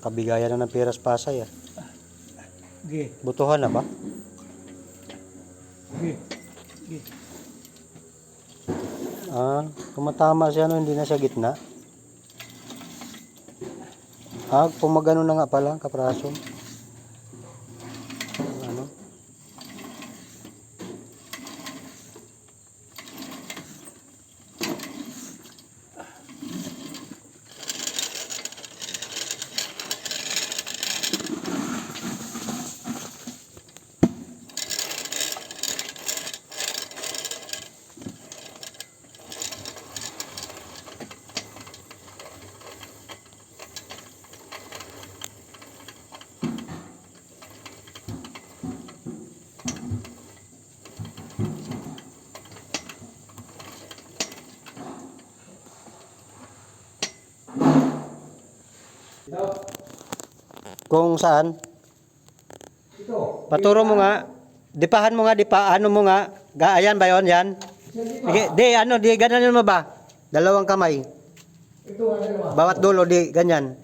Kabigayan na ng Piras Pasay ah. Ge. Butuhan na ba? Ge. Ge. Ah, tumatama siya no, hindi na siya gitna. Ah, pumagano na nga pala, kapraso. Ano? Ito. Kung saan? Ito. Paturo mo nga. Dipahan mo nga, ano mo nga. Ayan ba yun? Yan? Di, ganyan mo ba? Dalawang kamay. Ito, ano? Bawat dulo, di, ganyan.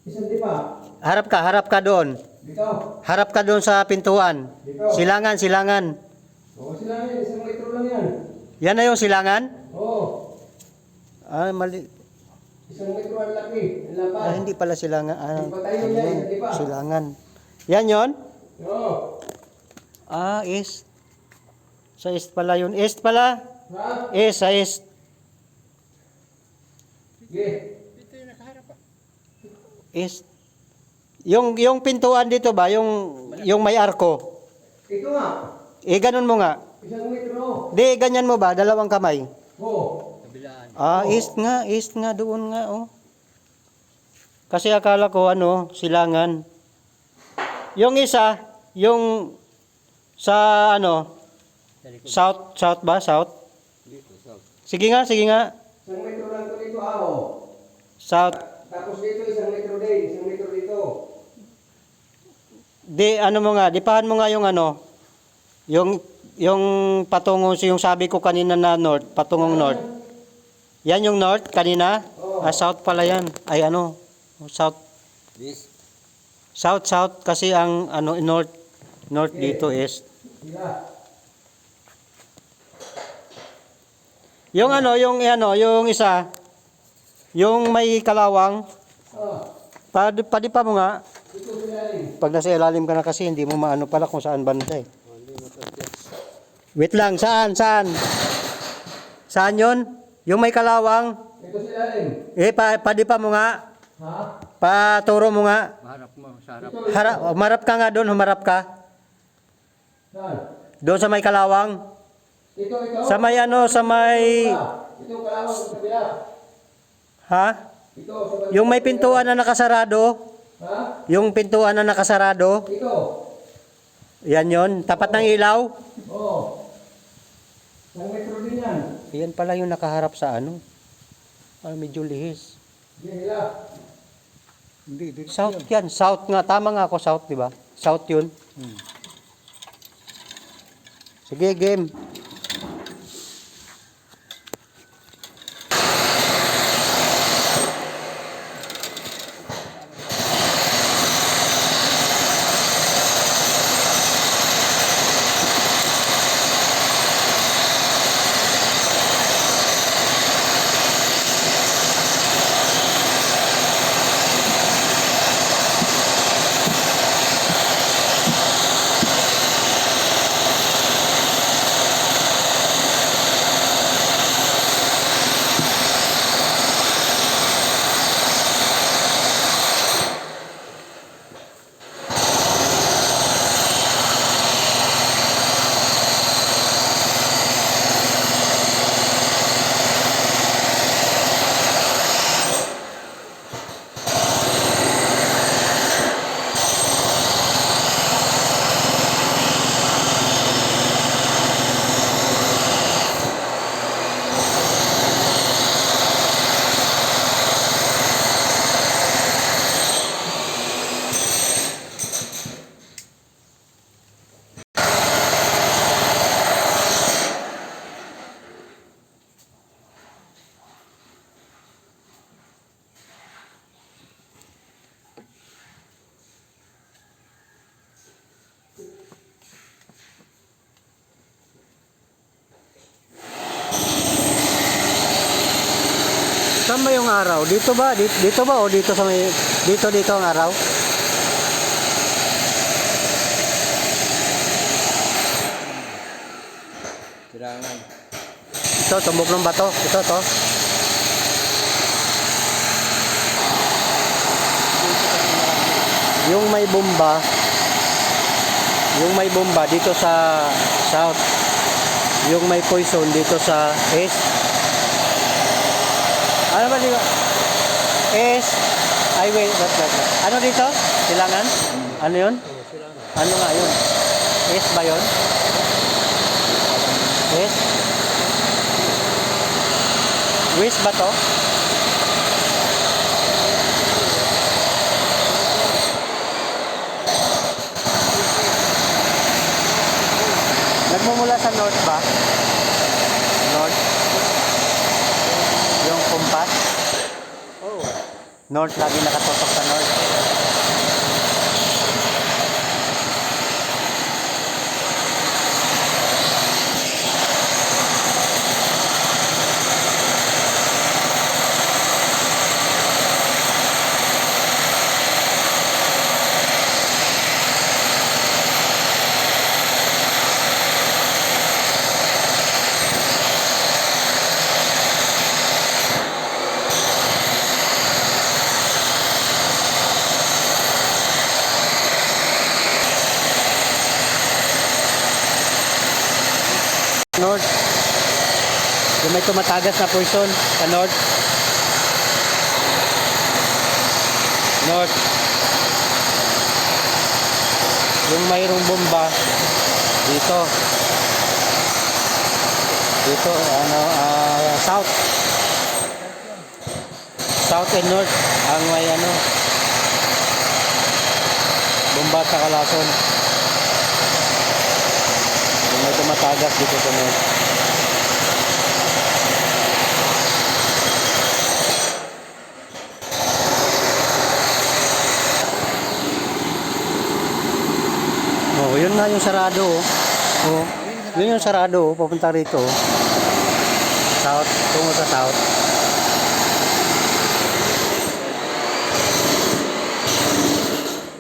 Isang dipa. Harap ka doon. Dito. Harap ka doon sa pintuan. Dito. Silangan. Oo, sila yan. Isang litro lang yan. Yan na yung silangan? Oo. Ah, mali. Isang litro ang laki. Ang lapad. Ah, hindi pala silangan. Ah, Di ba tayo yan? Di ba? silangan. Yan yon? Oo. Ah, east. Sa east pala yun. East pala. Ha? East, sa east. Ge. East. Yung pintuan dito ba? Yung may arko. Ito nga. Ganun mo nga. Isang litro. Di, ganyan mo ba? Dalawang kamay. Oo. Ah, east nga, doon nga, oh. Kasi akala ko, silangan. Yung isa, yung sa, south ba? South? Sige nga. Isang litro lang ito dito, aho. South. Tapos dito, isang litro din. Isang litro dito. Di, mo nga, dipahan mo nga yung patungo, yung sabi ko kanina na north, patungong north. Yan yung north kanina? Oo. Ah, south pala yan. Ay, south. This. South kasi ang north dito is Sila. yung isa, yung may kalawang, padipa mo nga. Ito sila rin. Pag nasa ilalim ka na kasi hindi mo maano pala kung saan banda eh. Wait lang, saan? Saan yun? Yung may kalawang, Ito sila rin. padipa mo nga. Ha? Paturo mo nga. Harap mo, sa harap. Humarap ka nga doon, humarap ka. Saan? Doon sa may kalawang. Ito. Sa may sa may... Ito kalawang sa kabila. Ha? Ito. Sa Yung may pintuan na nakasarado. Ha? Yung pintuan na nakasarado. Ito. Yan yon, tapat ng ilaw. Oo. Isang litro din yan. Yan pala yung nakaharap sa medyo lihis. Sila. South yan, south nga. Tama nga ako, south, di ba? South yun. Sige, game. araw? Dito ba? Dito ba o dito sa may dito ang araw? Sirangan. Ito, tumbok ng bato. Ito to. Yung may bomba dito sa south. Yung may poison dito sa east. Ano ba dito? East. Ay, wait. Ano dito? Silangan? Ano yun? Ano nga yun? East ba yun? East? West ba to? Nagmumula sa north ba? North? Yung compass? Oh. North, lagi nakatutok sa north. North. Yung may tumatagas na poison sa north. North. Yung mayroong bomba dito. Dito, south. South and north ang may bomba sa Kalason. Yung may tumatagas dito sa north. Oh, yun nga yung sarado. Oh. Yun yung sarado, papunta rito. South, tungo sa south.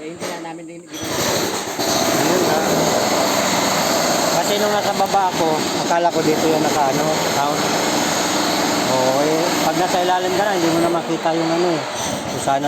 Eh, hindi na namin din. Yun nga. Kasi nung nasa baba ako, akala ko dito yung town. Oh, eh, pag nasa ilalim ka na, hindi mo na makita yung Kung sana